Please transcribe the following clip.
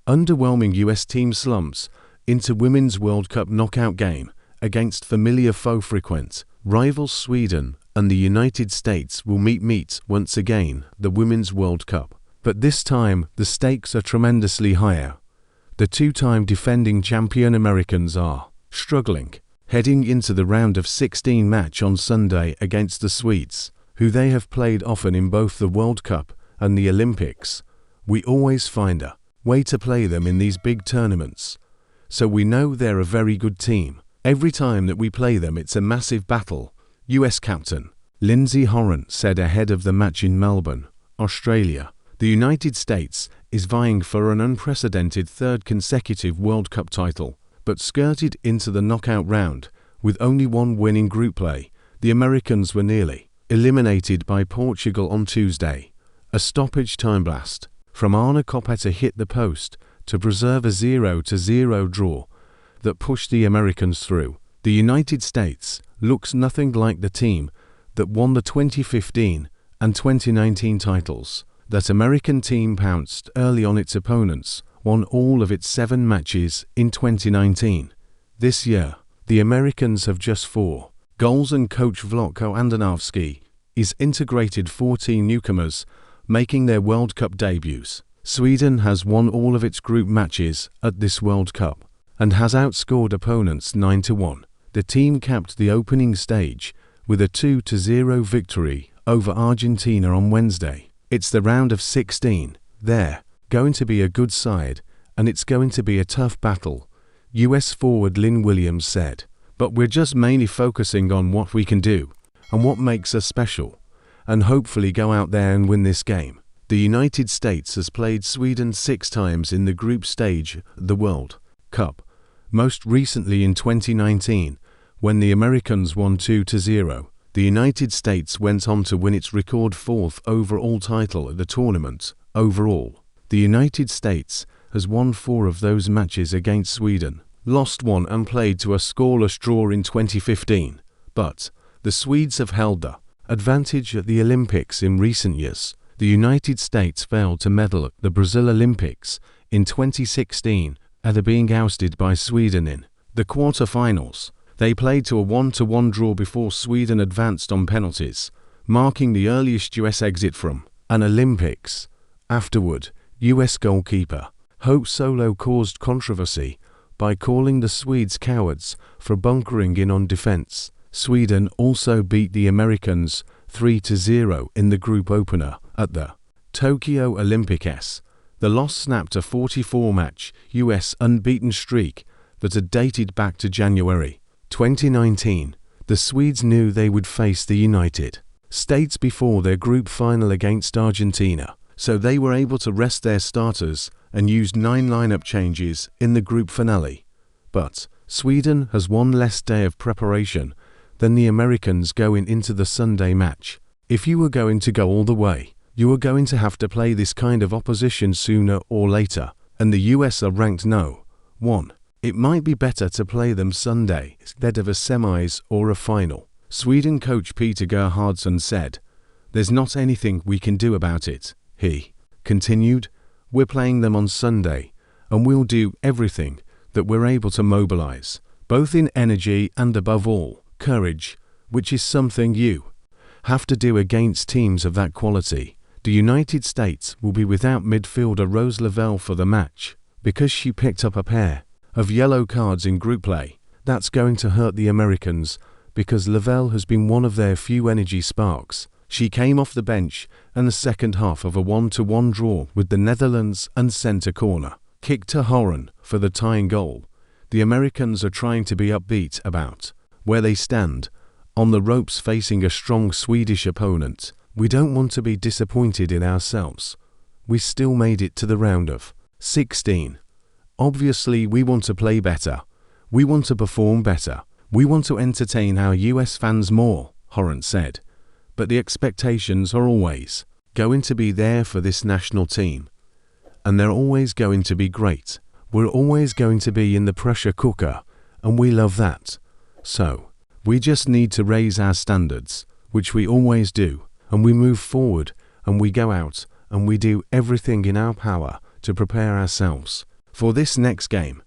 Underwhelming U.S. team slumps into Women's World Cup knockout game against familiar foe frequent. Rivals Sweden and the United States will meet once again the Women's World Cup. But this time the stakes are tremendously higher. The two-time defending champion Americans are struggling, heading into the round of 16 match on Sunday against the Swedes, who they have played often in both the World Cup and the Olympics. We always find a way to play them in these big tournaments, so we know they're a very good team. Every time that we play them it's a massive battle, US captain Lindsey Horan said ahead of the match in Melbourne, Australia. The United States is vying for an unprecedented third consecutive World Cup title, but skirted into the knockout round with only one win in group play. The Americans were nearly eliminated by Portugal on Tuesday. A stoppage time blast from Anna Koppetta hit the post to preserve a 0-0 draw that pushed the Americans through. The United States looks nothing like the team that won the 2015 and 2019 titles. That American team pounced early on its opponents, won all of its 7 matches in 2019. This year, the Americans have just 4 goals and coach Vlatko Andonovski is integrated 14 newcomers making their World Cup debuts. Sweden has won all of its group matches at this World Cup and has outscored opponents 9-1. The team capped the opening stage with a 2-0 victory over Argentina on Wednesday. It's the round of 16. They're going to be a good side and it's going to be a tough battle, US forward Lynn Williams said. But we're just mainly focusing on what we can do and what makes us special, and hopefully go out there and win this game. The United States has played Sweden 6 times in the group stage of the World Cup, most recently in 2019 when the Americans won 2-0. The United States went on to win its record 4th overall title at the tournament. Overall, the United States has won 4 of those matches against Sweden, lost 1 and played to a scoreless draw in 2015. But the Swedes have held the advantage at the Olympics in recent years. The United States failed to medal at the Brazil Olympics in 2016 after being ousted by Sweden in the quarter-finals. They played to a 1-1 draw before Sweden advanced on penalties, marking the earliest US exit from an Olympics. Afterward, US goalkeeper Hope Solo caused controversy by calling the Swedes cowards for bunkering in on defense. Sweden also beat the Americans 3-0 in the group opener at the Tokyo Olympics. The loss snapped a 44-match US unbeaten streak that had dated back to January 2019. The Swedes knew they would face the United States before their group final against Argentina, so they were able to rest their starters and used 9 lineup changes in the group finale. But Sweden has one less day of preparation than the Americans going into the Sunday match. If you were going to go all the way, you were going to have to play this kind of opposition sooner or later, and the US are ranked no. 1. It might be better to play them Sunday instead of a semis or a final. Sweden coach Peter Gerhardsson said, "There's not anything we can do about it." He continued, "We're playing them on Sunday, and we'll do everything that we're able to mobilize, both in energy and above all, courage, which is something you have to do against teams of that quality." The United States will be without midfielder Rose Lavelle for the match because she picked up a pair of yellow cards in group play. That's going to hurt the Americans because Lavelle has been one of their few energy sparks. She came off the bench in the second half of a 1-1 draw with the Netherlands and centre corner kick to Horan for the tying goal. The Americans are trying to be upbeat about where they stand on the ropes facing a strong Swedish opponent. We don't want to be disappointed in ourselves. We still made it to the round of 16. Obviously we want to play better. We want to perform better. We want to entertain our US fans more, Horan said. But the expectations are always going to be there for this national team. And they're always going to be great. We're always going to be in the pressure cooker, and we love that. So, we just need to raise our standards, which we always do, and we move forward, and we go out, and we do everything in our power to prepare ourselves For this next game,